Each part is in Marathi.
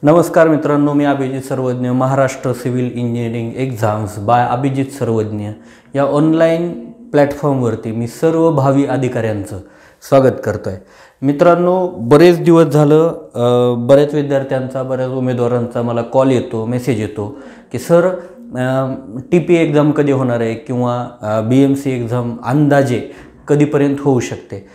नमस्कार मित्रांनो, मी Abhijit Sarvagya. Maharashtra civil engineering exams by Abhijit Sarvagya या ऑनलाईन प्लॅटफॉर्मवरती मी सर्व भावी अधिकाऱ्यांचं स्वागत करतो आहे. मित्रांनो, बरेच दिवस झालं बऱ्याच विद्यार्थ्यांचा, बऱ्याच उमेदवारांचा मला कॉल येतो, मेसेज येतो की सर TP एक्झाम कधी होणार आहे किंवा BMC एक्झाम अंदाजे कधीपर्यंत होऊ शकते.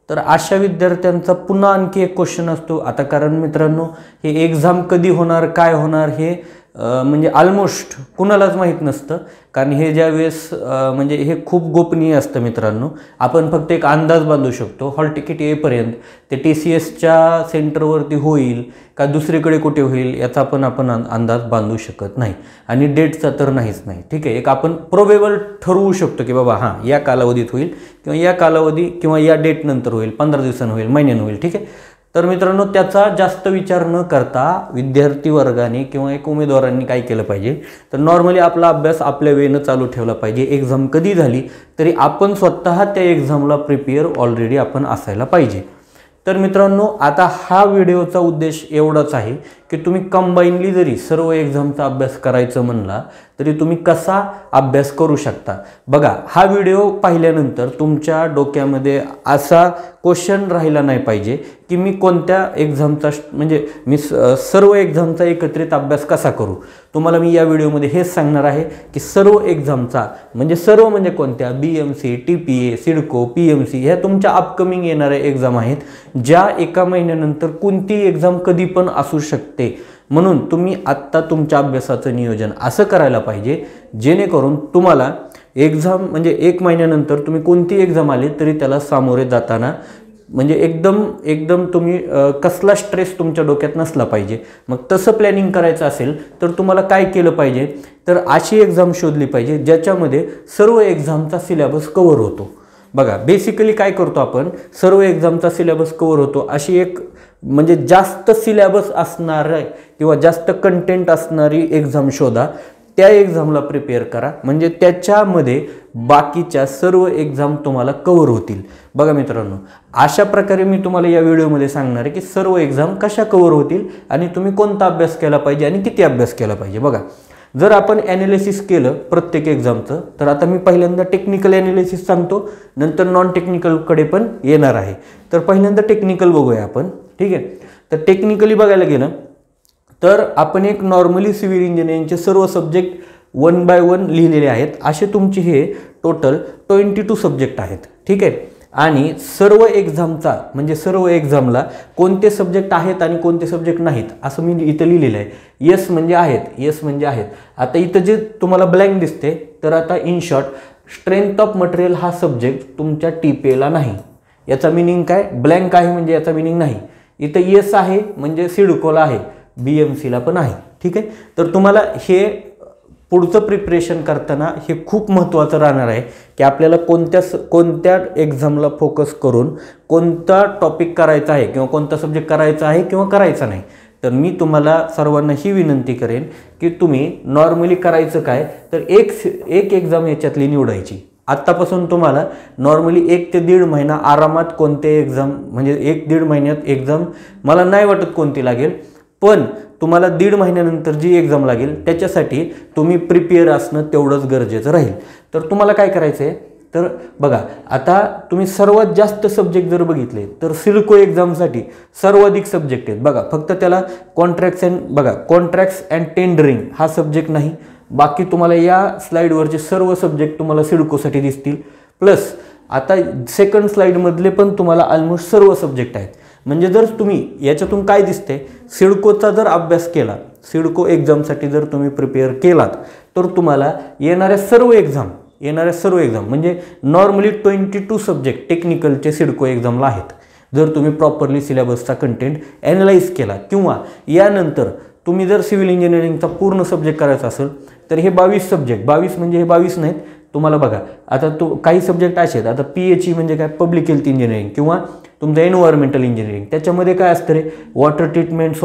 तर अशा विद्यार्थ्यांचा पुन्हा आणखी एक क्वेश्चन असतो आता, कारण मित्रांनो हे एक्झाम कधी होणार, काय होणार हे म्हणजे ऑलमोस्ट कुणालाच माहीत नसतं. कारण हे ज्यावेळेस म्हणजे हे खूप गोपनीय असतं मित्रांनो. आपण फक्त एक अंदाज बांधू शकतो. हॉल तिकीट येईपर्यंत ते TCSच्या सेंटरवरती होईल का दुसरीकडे कुठे होईल याचा आपण अंदाज बांधू शकत नाही, आणि डेटचा तर नाहीच नाही. ठीक आहे, एक आपण प्रोबेबल ठरवू शकतो की बाबा हां या कालावधीत होईल किंवा या कालावधी किंवा या डेट नंतर होईल, 15 दिवसांनी होईल, महिन्यानं होईल. ठीक आहे, तर मित्रांनो त्याचा जास्त विचार न करता विद्यार्थी वर्गाने किंवा एक उमेदवारांनी काय केलं पाहिजे, तर नॉर्मली आपला अभ्यास आपल्या वेळेनं चालू ठेवला पाहिजे. एक्झाम कधी झाली तरी आपण स्वतः त्या एक्झामला प्रिपेअर ऑलरेडी आपण असायला पाहिजे. तर मित्रांनो, आता हा व्हिडिओचा उद्देश एवढाच आहे की तुम्ही कंबाईनली जरी सर्व एक्झामचा अभ्यास करायचं म्हणला तरी तुम्ही कसा अभ्यास करू शकता. बघा, हा व्हिडिओ पाहिल्यानंतर तुमच्या डोक्यामध्ये असा क्वेश्चन राहिला नाही पाहिजे की मी कोणत्या एक्झामचा म्हणजे मी सर्व एक्झामचा एकत्रित अभ्यास कसा करू. तुम्हाला मी या व्हिडिओमध्ये हेच सांगणार आहे की सर्व एक्झामचा सर्व म्हणजे कोणत्या BMC, TPA, सिडको, PMC ह्या तुमच्या अपकमिंग येणाऱ्या एक्झाम आहेत, ज्या एका महिन्यानंतर कोणती एक्झाम कधी पण असू शकते. म्हणून तुम्ही आत्ता तुमच्या अभ्यासाचं नियोजन असं करायला पाहिजे जेणेकरून तुम्हाला एक्झाम एक महिन्यानंतर तुम्ही कोणती एक्झाम आली तरी त्याला सामोरे जाताना एकदम तुम्ही कसला स्ट्रेस तुमच्या डोक्यात नसला पाहिजे. मग तसं प्लॅनिंग करायचं असेल तर तुम्हाला काय केलं पाहिजे, तर अशी एक्झाम शोधली पाहिजे ज्याच्यामध्ये सर्व एक्झामचा सिलेबस कव्हर होतो. बघा, बेसिकली काय करतो आपण, सर्व एक्झामचा सिलेबस कव्हर होतो अशी एक जास्त सिलेबस असणारं किंवा जास्त कंटेंट असणारी एक्झाम शोधा, त्या एक्झामला प्रिपेअर करा, म्हणजे त्याच्यामध्ये बाकीच्या सर्व एक्झाम तुम्हाला कव्हर होतील. बघा मित्रांनो, अशा प्रकारे मी तुम्हाला या व्हिडिओमध्ये सांगणार आहे की सर्व एक्झाम कशा कव्हर होतील आणि तुम्ही कोणता अभ्यास केला पाहिजे आणि किती अभ्यास केला पाहिजे. बघा, जर आपण ॲनालिसिस केलं प्रत्येक एक्झामचं, तर आता मी पहिल्यांदा टेक्निकल ॲनालिसिस सांगतो, नंतर नॉन टेक्निकलकडे पण येणार आहे. तर पहिल्यांदा टेक्निकल बघूया आपण. ठीक आहे, तर टेक्निकली बघायला गेलं तर आपण एक नॉर्मली सिव्हिल इंजिनिअरिंगचे सर्व सब्जेक्ट 1 by 1 लिहिलेले आहेत. असे तुमचे हे टोटल 22 सब्जेक्ट आहेत. ठीक आहे, आणि सर्व एक्झामचा सर्व एक्झामला कोणते सब्जेक्ट आहेत आणि कोणते सब्जेक्ट नाहीत असं मी इथं लिहिलेलं आहे. येस म्हणजे आहेत, येस म्हणजे आहेत. आता इथं जे तुम्हाला ब्लँक दिसते, तर आता in short strength of material हा सब्जेक्ट तुमच्या TPAला नाही. याचा मिनिंग काय, ब्लँक आहे म्हणजे याचा मिनिंग नाही. इथं येस आहे म्हणजे सिडकोला आहे, BMCला पण आहे. ठीक आहे, तर तुम्हाला हे पुढचं प्रिपरेशन करताना हे खूप महत्त्वाचं राहणार आहे की आपल्याला कोणत्या एक्झामला फोकस करून कोणता टॉपिक करायचा आहे किंवा कोणता सब्जेक्ट करायचा आहे किंवा करायचा नाही. तर मी तुम्हाला सर्वांना ही विनंती करेन की तुम्ही नॉर्मली करायचं काय, तर एक एक्झाम याच्यातली निवडायची. आत्तापासून तुम्हाला नॉर्मली 1 ते 1.5 महिना आरामात कोणते एक्झाम 1-1.5 महिन्यात एक्झाम मला नाही वाटत कोणती लागेल, पण तुम्हाला 1.5 महिन्यानंतर जी एक्झाम लागेल त्याच्यासाठी तुम्ही प्रिपेअर असणं तेवढंच गरजेचं राहील. तर तुम्हाला काय करायचं आहे, तर बघा, आता तुम्ही सर्वात जास्त सब्जेक्ट जर बघितले तर सिडको एक्झामसाठी सर्वाधिक सब्जेक्ट आहेत. बघा, फक्त त्याला कॉन्ट्रॅक्ट्स अँड टेंडरिंग हा सब्जेक्ट नाही. बाकी तुम्हाला या स्लाईडवरचे सर्व सब्जेक्ट तुम्हाला सिडकोसाठी दिसतील. प्लस आता सेकंड स्लाईडमधले पण तुम्हाला ऑलमोस्ट सर्व सब्जेक्ट आहेत. जर तुम्ही याच्यातून काय दिसते, सिडकोचा जर अभ्यास केला, सिडको एक्झामसाठी जर तुम्ही प्रिपेअर केलात, तर तुम्हाला येणाऱ्या सर्व एक्झाम नॉर्मली 22 सब्जेक्ट टेक्निकलचे सिडको एक्झामला आहेत. जर तुम्ही प्रॉपरली सिलेबसचा कंटेंट ॲनालाइज केला किंवा यानंतर तुम्ही जर सिव्हिल इंजिनिअरिंगचा पूर्ण सब्जेक्ट करायचा असेल तर हे 22 सब्जेक्ट, 22 म्हणजे हे 22 नाहीत, तुम्हाला बघा आता काही सब्जेक्ट असे आहेत, आता PHE म्हणजे काय, पब्लिक हेल्थ इंजिनिअरिंग किंवा तुमचं एन्व्हायरमेंटल इंजिनिअरिंग, त्याच्यामध्ये काय असतं रे, water treatment,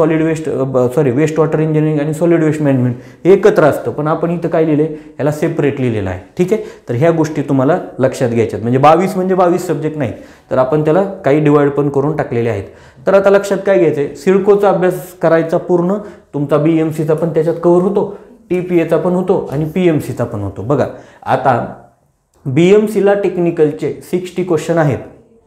waste water engineering आणि सॉलिड वेस्ट मॅनेजमेंट हे एकत्र असतं, पण आपण इथं काय लिहिलं आहे, याला सेपरेट लिहिलेलं आहे. ठीक आहे, तर ह्या गोष्टी तुम्हाला लक्षात घ्यायच्यात. म्हणजे 22 म्हणजे 22 सब्जेक्ट नाहीत, तर आपण त्याला काही डिवाइड पण करून टाकलेले आहेत. तर आता लक्षात काय घ्यायचं आहे, सिडकोचा अभ्यास करायचा पूर्ण, तुमचा BMCचा पण त्याच्यात कव्हर होतो, TPAचा पण होतो आणि PMCचा पण होतो. बघा आता BMCला टेक्निकलचे 60 क्वेश्चन आहेत,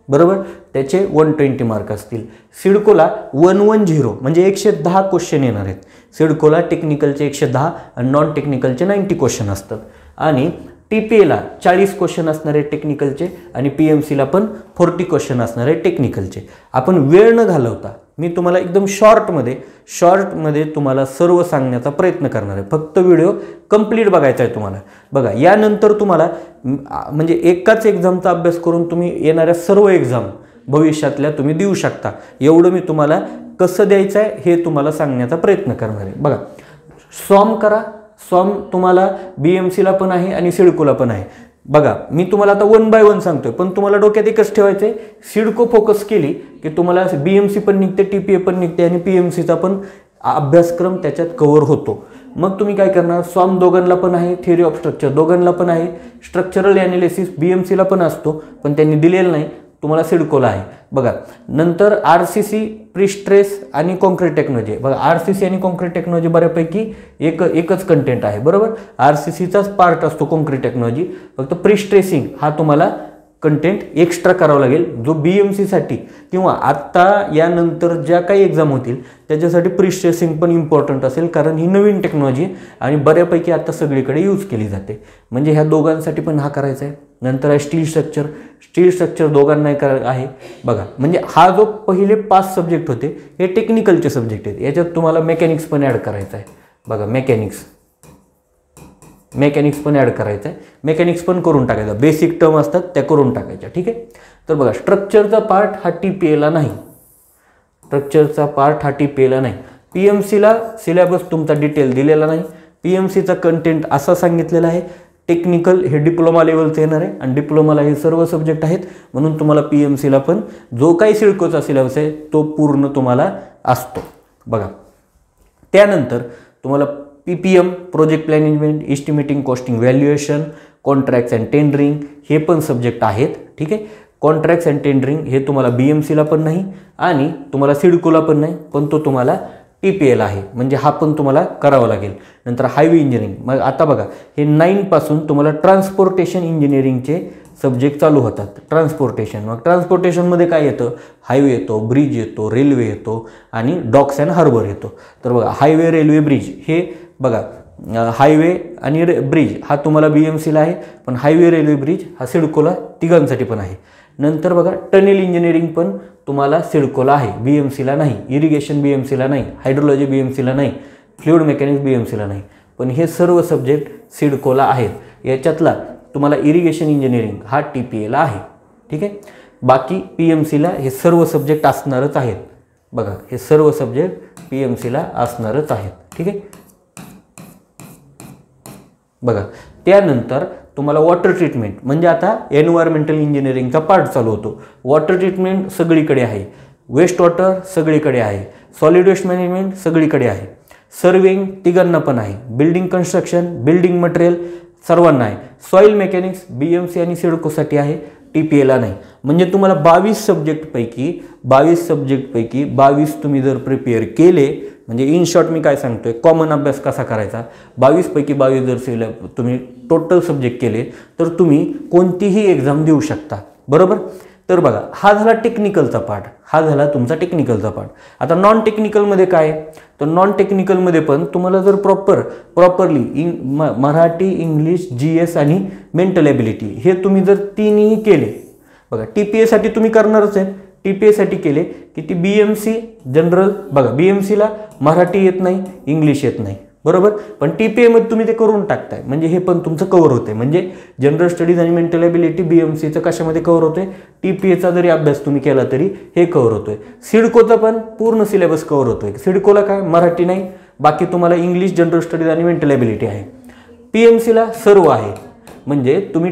बरोबर, त्याचे 120 मार्क असतील. सिडकोला 110 म्हणजे 110 क्वेश्चन येणार आहेत. सिडकोला टेक्निकलचे 110 आणि नॉन टेक्निकलचे 90 क्वेश्चन असतात. आणि TPAला 40 क्वेश्चन असणारे टेक्निकलचे आणि PMCला पण 40 क्वेश्चन असणारे टेक्निकलचे. आपण वेळ न घालवता मी तुम्हाला एकदम शॉर्टमध्ये तुम्हाला सर्व सांगण्याचा प्रयत्न करणार आहे. फक्त व्हिडिओ कंप्लीट बघायचा आहे तुम्हाला. बघा यानंतर तुम्हाला म्हणजे एकाच एक्झामचा अभ्यास करून तुम्ही येणाऱ्या सर्व एक्झाम भविष्यातल्या तुम्ही देऊ शकता, एवढं मी तुम्हाला कसं द्यायचं आहे हे तुम्हाला सांगण्याचा प्रयत्न करणार आहे. बघा सॉम करा, सॉम तुम्हाला BMCला पण आहे आणि सिडकोला पण आहे. बघा मी तुम्हाला आता 1 बाय 1 सांगतोय, पण तुम्हाला डोक्यात एकच ठेवायचं आहे, सिडको फोकस केली की तुम्हाला BMC पण निघते, TPA पण निघते आणि PMCचा पण अभ्यासक्रम त्याच्यात कव्हर होतो. मग तुम्ही काय करणार, सॉम दोघांना पण आहे, थिअरी ऑफ स्ट्रक्चर दोघांना पण आहे, स्ट्रक्चरल ॲनालिसिस BMCला पण असतो, पण त्यांनी दिलेलं नाही, तुम्हाला सिडकोला आहे. बघा नंतर RCC प्रीस्ट्रेस आणि कॉन्क्रीट टेक्नॉलॉजी. बघा RCC आणि कॉन्क्रीट टेक्नॉलॉजी बऱ्यापैकी एकच कंटेंट आहे, बरोबर. RCCचाच पार्ट असतो कॉन्क्रीट टेक्नॉलॉजी, फक्त प्रीस्ट्रेसिंग हा तुम्हाला कंटेंट एक्स्ट्रा करावा लागेल, जो BMCसाठी किंवा आत्ता यानंतर ज्या काही एक्झाम होतील त्याच्यासाठी प्रीस्ट्रेसिंग पण इम्पॉर्टंट असेल, कारण ही नवीन टेक्नॉलॉजी आणि बऱ्यापैकी आता सगळीकडे यूज केली जाते. म्हणजे ह्या दोघांसाठी पण हा करायचा आहे. नंतर आहे स्टील स्ट्रक्चर दोघांना आहे. बघा म्हणजे हा जो पहिले 5 सब्जेक्ट होते हे टेक्निकलचे सब्जेक्ट आहेत, याच्यात तुम्हाला मेकॅनिक्स पण ॲड करायचं आहे. बघा मेकॅनिक्स पण ॲड करायचं आहे, मेकॅनिक्स पण करून टाकायचं, बेसिक टर्म असतात त्या करून टाकायच्या. ठीक आहे, तर बघा स्ट्रक्चरचा पार्ट हा TPAला नाही, PMCला सिलेबस तुमचा डिटेल दिलेला नाही, PMCचा कंटेंट असा सांगितलेला आहे. टेक्निकल हे डिप्लोमा लेवलचं येणार आहे आणि डिप्लोमाला हे सर्व सब्जेक्ट आहेत, म्हणून तुम्हाला PMCला पण जो काही सिडकोचा सिलेबस आहे तो पूर्ण तुम्हाला असतो. बघा त्यानंतर तुम्हाला PPM project management, estimating, costing, valuation, contracts and tendering हे पण सब्जेक्ट आहेत. ठीक आहे, कॉन्ट्रॅक्ट्स अँड टेंडरिंग हे तुम्हाला BMCला पण नाही आणि तुम्हाला सिडकोला पण नाही, पण तो तुम्हाला TPAला आहे, म्हणजे हा पण तुम्हाला करावा लागेल. नंतर हायवे इंजिनिअरिंग. मग आता बघा हे 9 पासून तुम्हाला ट्रान्सपोर्टेशन इंजिनिअरिंगचे सब्जेक्ट चालू होतात. मग ट्रान्सपोर्टेशनमध्ये काय येतं, हायवे येतो, ब्रिज येतो, रेल्वे येतो आणि डॉक्स अँड हार्बर येतो. तर बघा हायवे, रेल्वे, ब्रिज हे बघा हायवे आणि ब्रिज हा तुम्हाला BMCला आहे, पण हायवे, रेल्वे, ब्रिज हा सिडकोला तिघांसाठी पण आहे. नंतर बघा टनेल इंजिनिअरिंग पण तुम्हाला सिडकोला आहे, BMCला नाही. इरिगेशन BMCला नाही, हायड्रोलॉजी BMCला नाही, फ्लुइड मेकॅनिक्स BMCला नाही, पण हे सर्व सब्जेक्ट सिडकोला आहेत. याच्यातला तुम्हाला इरिगेशन इंजिनिअरिंग हा TPAला आहे. ठीक आहे, बाकी PMCला हे सर्व सब्जेक्ट असणारच आहेत. बघा हे सर्व सब्जेक्ट PMCला असणारच आहेत. ठीक आहे, बघा त्यानंतर तुम्हाला वॉटर ट्रीटमेंट म्हणजे आता एन्व्हायरमेंटल इंजिनिअरिंगचा पार्ट चालू होतो. वॉटर ट्रीटमेंट सगळीकडे आहे, वेस्ट वॉटर सगळीकडे आहे, सॉलिड वेस्ट मॅनेजमेंट सगळीकडे आहे, सर्वेइंग तिघांना पण आहे, बिल्डिंग कन्स्ट्रक्शन, बिल्डिंग मटेरियल सर्वांना आहे, सॉईल मेकॅनिक्स BMC आणि सिडकोसाठी आहे, TPAला नाही. म्हणजे तुम्हाला 22 सब्जेक्टपैकी 22 तुम्ही जर प्रिपेअर केले, म्हणजे इन शॉर्ट मी काय सांगतोय, कॉमन अभ्यास कसा करायचा, 22 पैकी 22 जर तुम्ही टोटल सब्जेक्ट केले तर तुम्ही कोणतीही एक्झाम देऊ शकता, बरोबर. तर बघा हा झाला टेक्निकलचा पार्ट, हा झाला तुमचा टेक्निकलचा पार्ट. आता नॉन टेक्निकलमध्ये काय, तर नॉन टेक्निकलमध्ये पण तुम्हाला जर प्रॉपरली मराठी, इंग्लिश, GS आणि मेंटल ॲबिलिटी हे तुम्ही जर तिन्ही केले, बघा TPAसाठी तुम्ही करणारच आहे, TPAसाठी केले की ती BMC जनरल. बघा BMCला मराठी येत नाही, इंग्लिश येत नाही, बरोबर, पण TPAमध्ये तुम्ही ते करून टाकताय, म्हणजे हे पण तुमचं कव्हर होते. म्हणजे जनरल स्टडीज आणि मेंटल ॲबिलिटी BMCचं कशामध्ये कव्हर होते, TPAचा जरी अभ्यास तुम्ही केला तरी हे कव्हर होतोय. सिडकोचा पण पूर्ण सिलेबस कव्हर होतोय. सिडकोला काय मराठी नाही, बाकी तुम्हाला इंग्लिश, जनरल स्टडीज आणि मेंटल ॲबिलिटी आहे. PMCला सर्व आहे, म्हणजे तुम्ही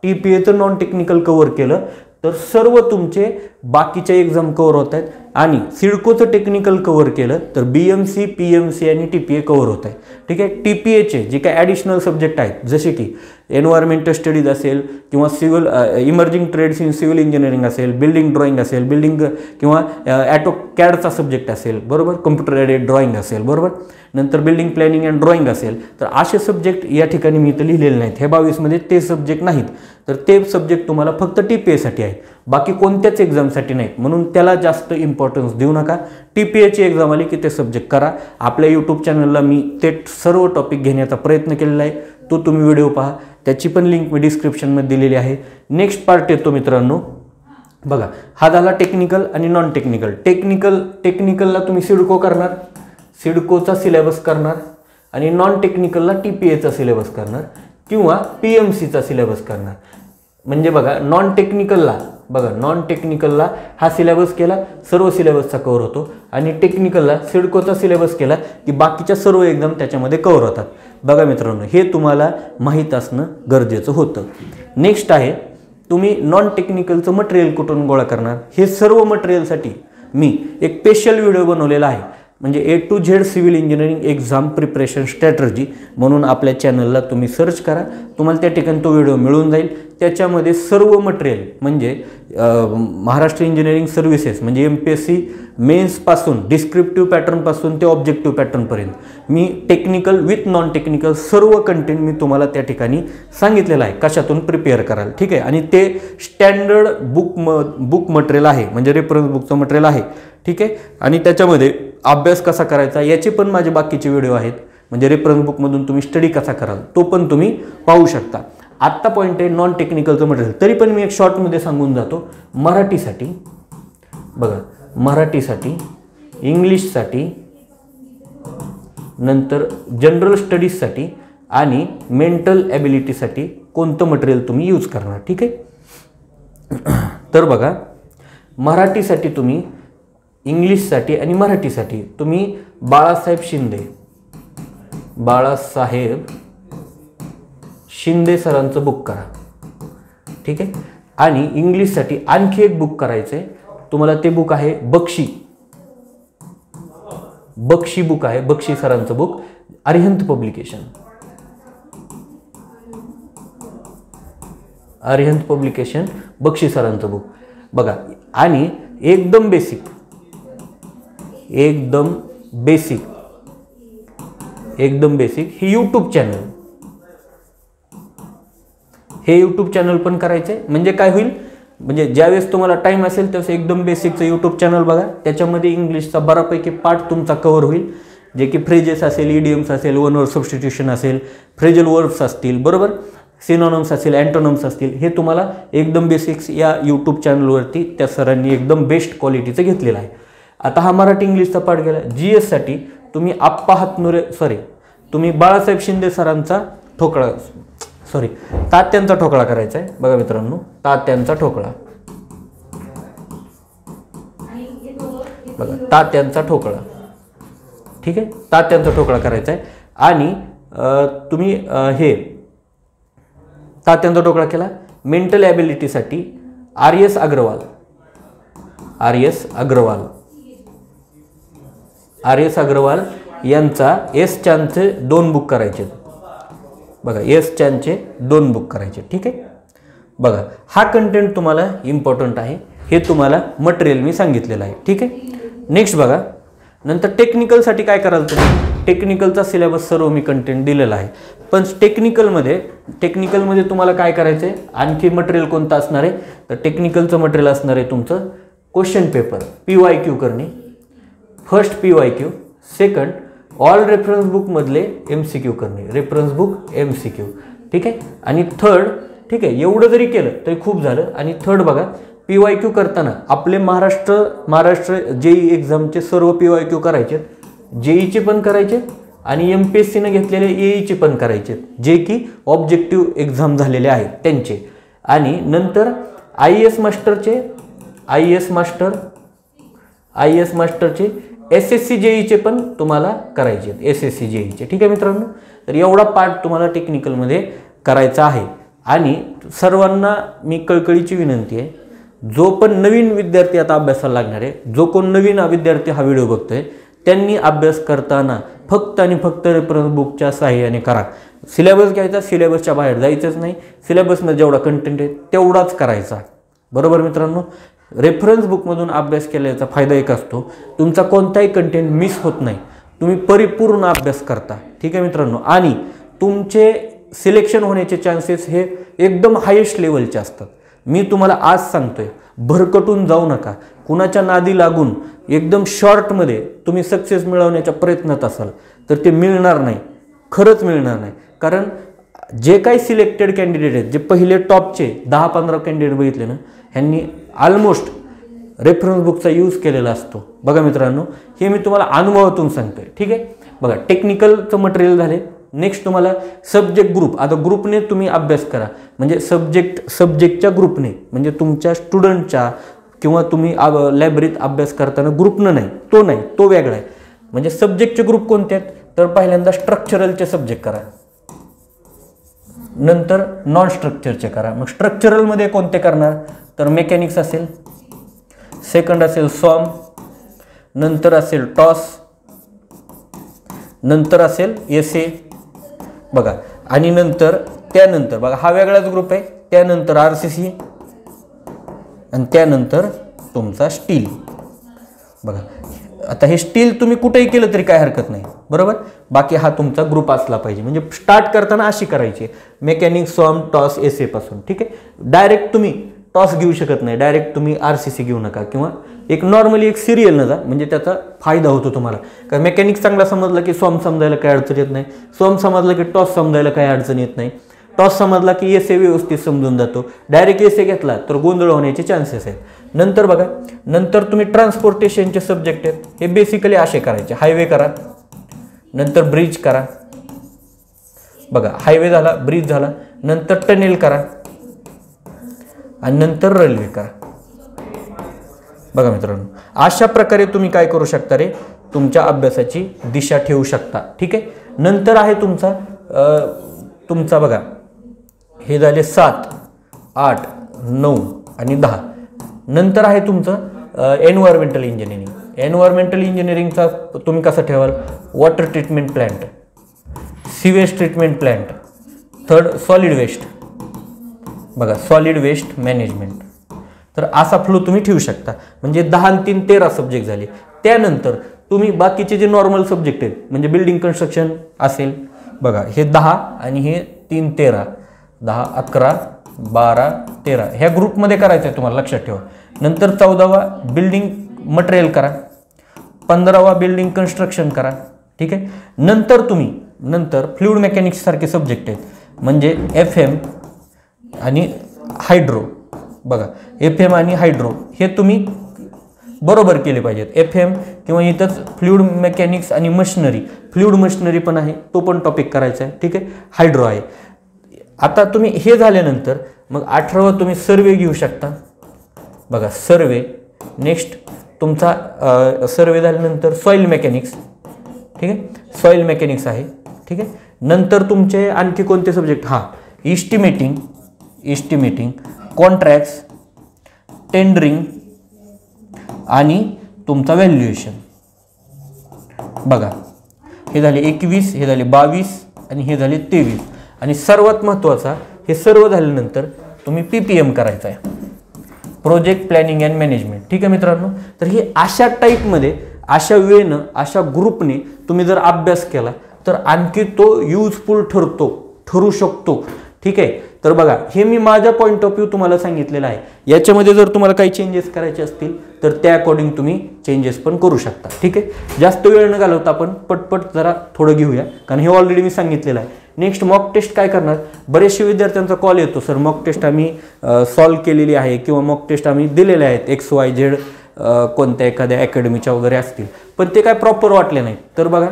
TPAचं नॉन टेक्निकल कव्हर केलं तर सर्व तुमचे बाकीचे एक्झाम कव्हर होत आहेत, आणि सिडकोचं टेक्निकल कव्हर केलं तर BMC, PMC आणि TPA कव्हर होत आहे. ठीक आहे. TPAचे जे काही ॲडिशनल सब्जेक्ट आहेत जसे की एन्व्हायरमेंटल स्टडीज असेल किंवा civil emerging trades in civil engineering असेल, बिल्डिंग ड्रॉइंग असेल, बिल्डिंग किंवा AutoCADचा सब्जेक्ट असेल, बरोबर, कम्प्युटर एडेड ड्रॉइंग असेल, बरोबर, नंतर बिल्डिंग प्लॅनिंग अँड ड्रॉइंग असेल, तर असे सब्जेक्ट या ठिकाणी मी इथं लिहिलेले नाहीत. हे 22मध्ये ते सब्जेक्ट नाहीत, तर ते सब्जेक्ट तुम्हाला फक्त TPAसाठी आहे, बाकी कोणत्याच एक्झामसाठी नाहीत, म्हणून त्याला जास्त इम्पॉर्टन्स देऊ नका. TPAची एक्झाम आली की ते सब्जेक्ट करा. आपल्या यूट्यूब चॅनलला मी ते सर्व टॉपिक घेण्याचा प्रयत्न केलेला आहे, तो तुम्ही व्हिडिओ पहा, त्याची पण लिंक मी डिस्क्रिप्शनमध्ये दिलेली आहे. नेक्स्ट पार्ट येतो मित्रांनो. बघा, हा झाला टेक्निकल आणि नॉन टेक्निकल. टेक्निकलला तुम्ही सिडको करणार, सिडकोचा सिलेबस करणार, आणि नॉन टेक्निकलला TPAचा सिलेबस करणार किंवा PMCचा सिलेबस करणार. म्हणजे बघा, नॉन टेक्निकलला हा सिलेबस केला, सर्व सिलेबसचा कव्हर होतो, आणि टेक्निकलला सिडकोचा सिलेबस केला की बाकीच्या सर्व एक्झाम त्याच्यामध्ये कव्हर होतात. बघा मित्रांनो, हे तुम्हाला माहीत असणं गरजेचं होतं. नेक्स्ट आहे, तुम्ही नॉन टेक्निकलचं मटेरियल कुठून गोळा करणार. हे सर्व मटेरियलसाठी मी एक स्पेशल व्हिडिओ बनवलेला आहे, म्हणजे A to Z civil engineering exam preparation strategy म्हणून आपल्या चॅनलला तुम्ही सर्च करा, तुम्हाला त्या ठिकाणी तो व्हिडिओ मिळून जाईल. त्याच्यामध्ये सर्व मटेरियल म्हणजे महाराष्ट्र इंजिनिअरिंग सर्व्हिसेस म्हणजे MPSC मेन्सपासून डिस्क्रिप्टिव्ह पॅटर्नपासून ते ऑब्जेक्टिव्ह पॅटर्नपर्यंत मी टेक्निकल विथ नॉन टेक्निकल सर्व कंटेंट मी तुम्हाला त्या ठिकाणी सांगितलेलं आहे कशातून प्रिपेअर कराल. ठीक आहे. आणि ते स्टँडर्ड बुक मटेरियल आहे, म्हणजे रेफरन्स बुकचं मटेरियल आहे. ठीक आहे. आणि त्याच्यामध्ये अभ्यास कसा करायचा याचे पण माझे बाकीचे व्हिडिओ आहेत, म्हणजे रेफरन्स बुकमधून तुम्ही स्टडी कसा कराल तो पण तुम्ही पाहू शकता. आत्ता पॉईंट आहे नॉन टेक्निकलचं मटेरियल, तरी पण मी एक शॉर्टमध्ये सांगून जातो. मराठीसाठी बघा, मराठीसाठी, इंग्लिशसाठी, नंतर जनरल स्टडीजसाठी आणि मेंटल ॲबिलिटीसाठी कोणतं मटेरियल तुम्ही यूज करणार. ठीक आहे. तर बघा, मराठीसाठी तुम्ही, इंग्लिशसाठी आणि मराठीसाठी तुम्ही बाळासाहेब शिंदे सरांचं बुक करा. ठीक आहे. आणि इंग्लिशसाठी आणखी एक बुक करायचं आहे तुम्हाला, ते बुक आहे बक्षी बुक आहे, बक्षी सरांचं बुक, अरिहंत पब्लिकेशन बक्षी सरांचं बुक बघा. आणि एकदम बेसिक हे यूट्यूब चॅनल पण करायचं आहे. म्हणजे काय होईल, म्हणजे ज्यावेळेस तुम्हाला टाईम असेल त्यावेळेस एकदम बेसिकचं यूट्यूब चॅनल बघा, त्याच्यामध्ये इंग्लिशचा बऱ्यापैकी पार्ट तुमचा कव्हर होईल, जे की फ्रेजेस असेल, इडियम्स असेल, वन वर्ड सबस्टिट्यूशन असेल, फ्रेजल वर्ब्स असतील, बरोबर, सिनोनिम्स असेल, अँटोनिम्स असतील, हे तुम्हाला एकदम बेसिक्स या यूट्यूब चॅनलवरती त्या सरांनी एकदम बेस्ट क्वालिटीचं घेतलेलं आहे. आता हा मराठी इंग्लिशचा पार्ट गेला. GSसाठी तुम्ही तुम्ही बाळासाहेब शिंदे सरांचा तात्यांचा ठोकळा करायचा आहे. बघा मित्रांनो, तात्यांचा ठोकळा बघा, तात्यांचा ठोकळा. ठीक आहे. तात्यांचा ठोकळा करायचा आहे. आणि तुम्ही हे तात्यांचा ठोकळा केला. मेंटल ॲबिलिटीसाठी RS अग्रवाल यांचा S चानचे 2 बुक करायचे. बघा, S चानचे 2 बुक करायचे. ठीक आहे. बघा, हा कंटेंट तुम्हाला इम्पॉर्टंट आहे, हे तुम्हाला मटेरियल मी सांगितलेलं आहे. ठीक आहे. नेक्स्ट बघा, नंतर टेक्निकलसाठी काय कराल तुम्ही. टेक्निकलचा सिलेबस सर्व मी कंटेंट दिलेला आहे, पण टेक्निकलमध्ये तुम्हाला काय करायचं आहे, आणखी मटेरियल कोणतं असणार आहे, तर टेक्निकलचं मटेरियल असणार आहे तुमचं क्वेश्चन पेपर PYQ करणे. First PYQ, second all reference बुकमधले MCQ करणे, रेफरन्स बुक MCQ. ठीक आहे. आणि थर्ड, ठीक आहे, एवढं जरी केलं तरी खूप झालं. आणि थर्ड बघा, PYQ करताना आपले महाराष्ट्र JEE एक्झामचे सर्व PYQ करायचे, JEEचे पण करायचे आणि MPSCने घेतलेले AEचे पण करायचे, जे की ऑब्जेक्टिव्ह एक्झाम झालेले आहेत त्यांचे. आणि नंतर IAS मास्टरचे SSC JEEचे पण तुम्हाला करायचे, SSC JEEचे. ठीक आहे मित्रांनो. तर एवढा पार्ट तुम्हाला टेक्निकलमध्ये करायचा आहे. आणि सर्वांना मी कळकळीची विनंती आहे, जो पण नवीन विद्यार्थी आता अभ्यासाला लागणार आहे, जो कोण नवीन विद्यार्थी हा व्हिडिओ बघतोय, त्यांनी अभ्यास करताना फक्त आणि फक्त रेफरन्स बुकच्या सहाय्याने करा. सिलेबस घ्यायचा, सिलेबसच्या बाहेर जायचंच नाही. सिलेबसमध्ये जेवढा कंटेंट आहे तेवढाच करायचा. बरोबर मित्रांनो, रेफरन्स बुकमधून अभ्यास केल्याचा फायदा एक असतो, तुमचा कोणताही कंटेंट मिस होत नाही, तुम्ही परिपूर्ण अभ्यास करता. ठीक आहे मित्रांनो, आणि तुमचे सिलेक्शन होण्याचे चान्सेस हे एकदम हायेस्ट लेवलचे असतात. मी तुम्हाला आज सांगतोय, भरकटून जाऊ नका, कुणाच्या नादी लागून एकदम शॉर्टमध्ये तुम्ही सक्सेस मिळवण्याच्या प्रयत्नात असाल तर ते मिळणार नाही, खरंच मिळणार नाही. कारण जे काही सिलेक्टेड कॅन्डिडेट आहेत, जे पहिले टॉपचे 10-15 कॅन्डिडेट बघितले ना, ह्यांनी ऑलमोस्ट रेफरन्स बुकचा यूज केलेला असतो. बघा मित्रांनो, हे मी तुम्हाला अनुभवातून सांगतोय. ठीक आहे, बघा टेक्निकलचं मटेरियल झाले. नेक्स्ट तुम्हाला सब्जेक्ट ग्रुप, आता ग्रुपने तुम्ही अभ्यास करा, म्हणजे सब्जेक्टच्या ग्रुपने, म्हणजे तुमच्या स्टुडंटच्या किंवा तुम्ही लायब्ररीत अभ्यास करताना ग्रुपनं नाही, तो वेगळा आहे. म्हणजे सब्जेक्टचे ग्रुप कोणते आहेत, तर पहिल्यांदा स्ट्रक्चरलचे सब्जेक्ट करा, नंतर नॉन स्ट्रक्चरचे करा. मग स्ट्रक्चरलमध्ये कोणते करणार, तर मेकॅनिक्स असेल, सेकंड असेल सॉम, नंतर असेल टॉस, नंतर असेल एसे. बघा, आणि त्यानंतर बघा हा वेगळाच ग्रुप आहे, त्यानंतर RCC आणि त्यानंतर तुमचा स्टील. बघा, आता हे स्टील तुम्ही कुठेही केलं तरी काय हरकत नाही, बरोबर. बाकी हा तुमचा ग्रुप असला पाहिजे. म्हणजे स्टार्ट करताना अशी करायची, मेकॅनिक्स, सॉम, टॉस, एसे पासून. ठीक आहे, डायरेक्ट तुम्ही टॉस घेऊ शकत नाही, डायरेक्ट तुम्ही RCC घेऊ नका, किंवा एक नॉर्मली एक सिरियल न जा, म्हणजे त्याचा फायदा होतो तुम्हाला. कारण मेकॅनिक्स चांगला समजला की सॉम समजायला काही अडचण येत नाही, सॉम समजला की टॉस समजायला काही अडचण येत नाही, टॉस समजला की एसे व्यवस्थित समजून जातो. डायरेक्ट एसे घेतला तर गोंधळ होण्याचे चान्सेस आहेत. नंतर बघा, नंतर तुम्ही ट्रान्सपोर्टेशनचे सब्जेक्ट आहेत, हे बेसिकली असे करायचे. हायवे करा, नंतर ब्रिज करा. बघा, हायवे झाला, ब्रिज झाला, नंतर टनेल करा, आणि नंतर रेल्वे करा. बघा मित्रांनो, अशा प्रकारे तुम्ही काय करू शकता रे, तुमच्या अभ्यासाची दिशा ठेवू शकता. ठीक आहे, नंतर आहे तुमचा बघा, हे झाले 7, 8, 9 आणि 10. नंतर आहे तुमचं एन्व्हायरमेंटल इंजिनिअरिंग. एन्व्हायरमेंटल इंजिनिअरिंगचा तुम्ही कसं ठेवाल, water treatment plant, sewage treatment plant, third solid waste. बघा, सॉलिड वेस्ट मॅनेजमेंट. तर असा फ्लो तुम्ही ठेवू शकता. म्हणजे 10 आणि 3 13 सब्जेक्ट झाले. त्यानंतर तुम्ही बाकीचे जे नॉर्मल सब्जेक्ट आहेत, म्हणजे बिल्डिंग कन्स्ट्रक्शन असेल, बघा हे 10 आणि हे 3 13, 10 11 12 13 ह्या ग्रुपमध्ये करायचं आहे तुम्हाला, लक्षात ठेवा. नंतर 14वा बिल्डिंग मटेरियल करा, 15वा बिल्डिंग कन्स्ट्रक्शन करा. ठीक आहे, नंतर फ्लुइड मेकॅनिक्स सारखे सब्जेक्ट आहेत, म्हणजे FM आणि हायड्रो. बघा, FM आणि हायड्रो हे तुम्ही बरोबर केले पाहिजेत. FM किंवा इथंच फ्लुइड मेकॅनिक्स आणि मशिनरी, फ्लुइड मशिनरी पण आहे, तो पण टॉपिक करायचा आहे. ठीक आहे, हायड्रो आहे. आता तुम्ही हे झाल्यानंतर मग 18वा तुम्ही सर्वे घेऊ शकता. बघा, सर्वे. नेक्स्ट तुमचा सर्वे झाल्यानंतर सॉईल मेकॅनिक्स. ठीक आहे, सॉईल मेकॅनिक्स आहे. ठीक आहे, नंतर तुमचे आणखी कोणते सब्जेक्ट, इस्टिमेटिंग, कॉन्ट्रॅक्ट्स, टेंडरिंग आणि तुमचा व्हॅल्युएशन. बघा, हे झाले 21, हे झाले 22 आणि हे झाले 23. आणि सर्वात महत्त्वाचा, हे सर्व झाल्यानंतर तुम्ही PPM करायचा आहे, प्रोजेक्ट प्लॅनिंग अँड मॅनेजमेंट. ठीक आहे मित्रांनो, तर हे अशा टाईपमध्ये, अशा वेनं, अशा ग्रुपने तुम्ही जर अभ्यास केला तर आणखी तो युजफुल ठरू शकतो. ठीक आहे, तर बघा, हे मी माझ्या पॉईंट ऑफ व्ह्यू तुम्हाला सांगितलेलं आहे. याच्यामध्ये जर तुम्हाला काही चेंजेस करायचे असतील तर त्या अकॉर्डिंग तुम्ही चेंजेस पण करू शकता. ठीक आहे, जास्त वेळ न घालवता आपण पटपट जरा थोडं घेऊया, कारण हे ऑलरेडी मी सांगितलेलं आहे. नेक्स्ट मॉक टेस्ट काय करणार, बरेचसे विद्यार्थ्यांचा कॉल येतो, सर मॉक टेस्ट आम्ही सॉल्व केलेली आहे किंवा मॉक टेस्ट आम्ही दिलेले आहेत XYZ कोणत्या एखाद्या अकॅडमीच्या वगैरे असतील, पण ते काय प्रॉपर वाटले नाहीत. तर बघा,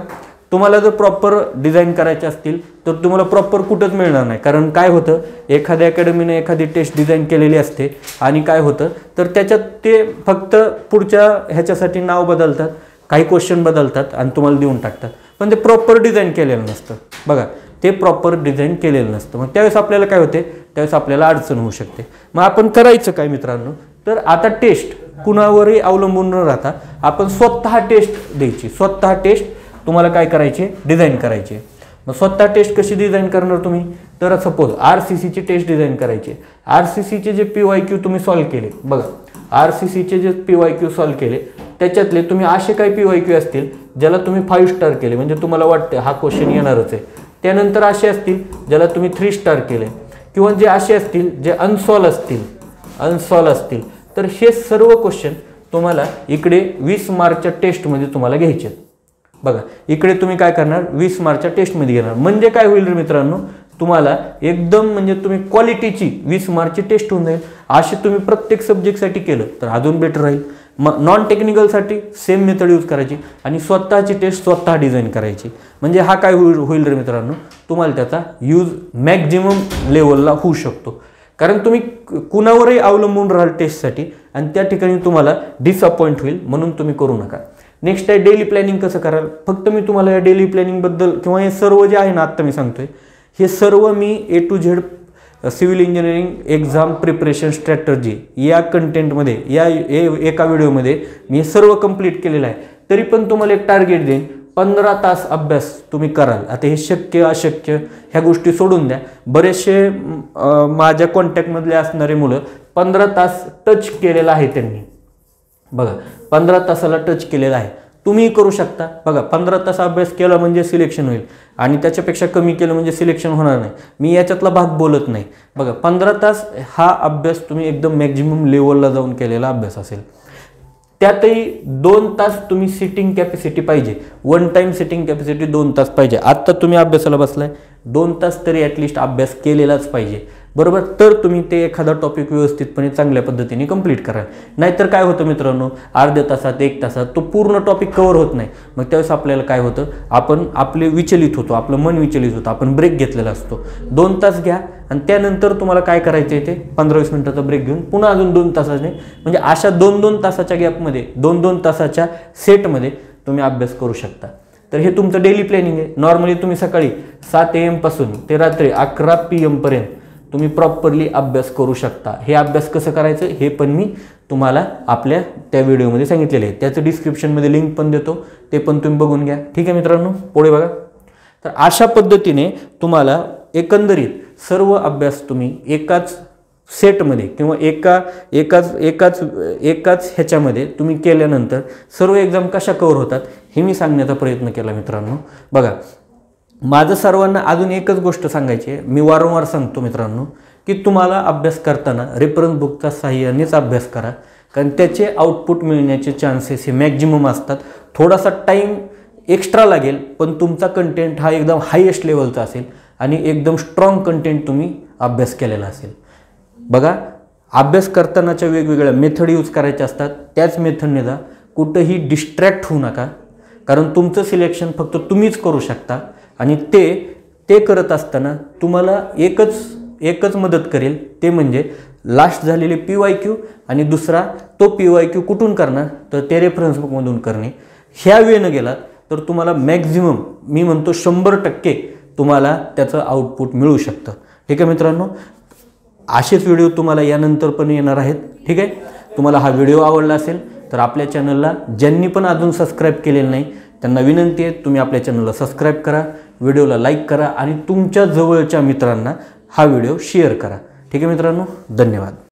तुम्हाला जर प्रॉपर डिझाईन करायचे असतील तर तुम्हाला प्रॉपर कुठंच मिळणार नाही. कारण काय होतं, एखाद्या अकॅडमीने एखादी टेस्ट डिझाईन केलेली असते आणि काय होतं तर त्याच्यात ते फक्त पुढच्या ह्याच्यासाठी नाव बदलतात, काही क्वेश्चन बदलतात आणि तुम्हाला देऊन टाकतात, पण ते प्रॉपर डिझाईन केलेलं नसतं. बघा, ते प्रॉपर डिझाईन केलेलं नसतं. मग त्यावेळेस आपल्याला काय होते, त्यावेळेस आपल्याला अडचण होऊ शकते. मग आपण करायचं काय मित्रांनो, तर आता टेस्ट कुणावरही अवलंबून न राहता आपण स्वतः टेस्ट द्यायची. स्वतः टेस्ट तुम्हाला काय करायचे, डिझाईन करायचे. मग स्वतः टेस्ट कशी डिझाईन करणार तुम्ही, तर सपोज RCCची टेस्ट डिझाईन करायची. RCCचे जे PYQ तुम्ही सॉल्व्ह केले बघा, RCCचे जे PYQ सॉल्व्ह केले त्याच्यातले तुम्ही असे काही PYQ असतील ज्याला तुम्ही 5 स्टार केले, म्हणजे तुम्हाला वाटतं हा क्वेश्चन येणारच आहे. त्यानंतर असे असतील ज्याला तुम्ही 3 स्टार केले, किंवा जे असे असतील जे अनसॉल्व असतील. तर हे सर्व क्वेश्चन तुम्हाला इकडे 20 मार्कच्या टेस्टमध्ये तुम्हाला घ्यायचे. बघा इकडे तुम्ही काय करणार, 20 मार्कच्या टेस्टमध्ये घेणार. म्हणजे काय होईल रे मित्रांनो, तुम्हाला एकदम म्हणजे तुम्ही क्वालिटीची 20 मार्कची टेस्ट होऊन जाईल. अशी तुम्ही प्रत्येक सब्जेक्टसाठी केलं तर अजून बेटर राहील. मग नॉन टेक्निकलसाठी सेम मेथड यूज करायची आणि स्वतःची टेस्ट स्वतः डिझाईन करायची. म्हणजे हा काय होईल रे मित्रांनो, तुम्हाला त्याचा यूज मॅक्झिमम लेवलला होऊ शकतो. कारण तुम्ही कुणावरही अवलंबून राहाल टेस्टसाठी आणि त्या ठिकाणी तुम्हाला डिसअपॉइंट होईल, म्हणून तुम्ही करू नका. नेक्स्ट आहे डेली प्लॅनिंग कसं कराल. फक्त मी तुम्हाला या डेली प्लॅनिंगबद्दल किंवा हे सर्व जे आहे ना आत्ता मी सांगतोय, हे सर्व मी A to Z civil engineering exam preparation strategy या कंटेंटमध्ये या एका व्हिडिओमध्ये मी हे सर्व कंप्लीट केलेलं आहे. तरी पण तुम्हाला एक टार्गेट देईन, 15 तास अभ्यास तुम्ही कराल. आता हे शक्य अशक्य ह्या गोष्टी सोडून द्या. बरेचसे माझ्या कॉन्टॅक्टमधले असणारे मुलं 15 तास टच केलेला आहे त्यांनी. बघा 15 तासाला टच केलेला आहे. तुम्ही करू शकता. बघा 15 तास अभ्यास केला म्हणजे सिलेक्शन होईल आणि त्याच्यापेक्षा कमी केलं म्हणजे सिलेक्शन होणार नाही. मी याच्यातला भाग बोलत नाही. बघा 15 तास हा अभ्यास तुम्ही एकदम मॅक्झिमम लेवलला जाऊन केलेला अभ्यास असेल. त्यातही 2 तास तुम्ही सिटिंग कॅपॅसिटी पाहिजे. वन टाइम सिटिंग कॅपॅसिटी 2 तास पाहिजे. आत्ता तुम्ही अभ्यासाला बसलाय, 2 तास तरी ॲटलिस्ट अभ्यास केलेलाच पाहिजे. बरोबर, तर तुम्ही ते एखादा टॉपिक व्यवस्थितपणे चांगल्या पद्धतीने कंप्लीट कराल. नाहीतर काय होतं मित्रांनो, अर्ध्या तासात 1 तासात तो पूर्ण टॉपिक कव्हर होत नाही. मग त्यावेळेस आपल्याला काय होतं, आपण आपले विचलित होतो, आपलं मन विचलित होतं. आपण ब्रेक घेतलेला असतो. 2 तास घ्या आणि त्यानंतर तुम्हाला काय करायचं आहे ते 15-20 मिनिटाचा ब्रेक घेऊन पुन्हा अजून 2 तासाने, म्हणजे अशा 2-2 तासाच्या गॅपमध्ये 2-2 तासाच्या सेटमध्ये तुम्ही अभ्यास करू शकता. तर हे तुमचं डेली प्लॅनिंग आहे. नॉर्मली तुम्ही सकाळी 7 AM पासून ते रात्री 11 PM पर्यंत तुम्ही प्रॉपरली अभ्यास करू शकता. हे अभ्यास कसं करायचं हे पण मी तुम्हाला आपल्या त्या व्हिडिओमध्ये सांगितलेले आहे. त्याचं डिस्क्रिप्शनमध्ये लिंक पण देतो, ते पण तुम्ही बघून घ्या. ठीक आहे मित्रांनो, पुढे बघा. तर अशा पद्धतीने तुम्हाला एकंदरीत सर्व अभ्यास तुम्ही एकाच सेटमध्ये किंवा एकाच ह्याच्यामध्ये तुम्ही केल्यानंतर सर्व एक्झाम कशा कव्हर होतात हे मी सांगण्याचा प्रयत्न केला मित्रांनो. बघा माझं सर्वांना अजून एकच गोष्ट सांगायची आहे. मी वारंवार सांगतो मित्रांनो की तुम्हाला अभ्यास करताना रेफरन्स बुकच्या साहाय्यानेच अभ्यास करा, कारण त्याचे आउटपुट मिळण्याचे चान्सेस हे मॅक्झिमम असतात. थोडासा टाईम एक्स्ट्रा लागेल, पण तुमचा कंटेंट हा एकदम हायेस्ट लेवलचा असेल आणि एकदम स्ट्रॉंग कंटेंट तुम्ही अभ्यास केलेला असेल. बघा अभ्यास करतानाच्या वेगवेगळ्या मेथड यूज करायच्या असतात, त्याच मेथडने जा. कुठंही डिस्ट्रॅक्ट होऊ नका, कारण तुमचं सिलेक्शन फक्त तुम्हीच करू शकता. आणि ते करत असताना तुम्हाला एकच मदत करेल, ते म्हणजे लास्ट झालेले PYQ आणि दुसरा तो PYQ कुठून करणार, तर ते रेफरन्स बुकमधून करणे. ह्या वेळेनं गेलात तर तुम्हाला मॅक्झिमम मी म्हणतो 100% तुम्हाला त्याचं आउटपुट मिळू शकतं. ठीक आहे मित्रांनो, असेच व्हिडिओ तुम्हाला यानंतर पण येणार आहेत. ठीक आहे, तुम्हाला हा व्हिडिओ आवडला असेल तर आपल्या चॅनलला ज्यांनी पण अजून सबस्क्राईब केलेलं नाही त्यांना विनंती आहे, तुम्ही आपल्या चॅनलला सबस्क्राईब करा, व्हिडिओला लाईक करा आणि तुमच्या जवळच्या मित्रांना हा व्हिडिओ शेअर करा. ठीक आहे मित्रांनो, धन्यवाद.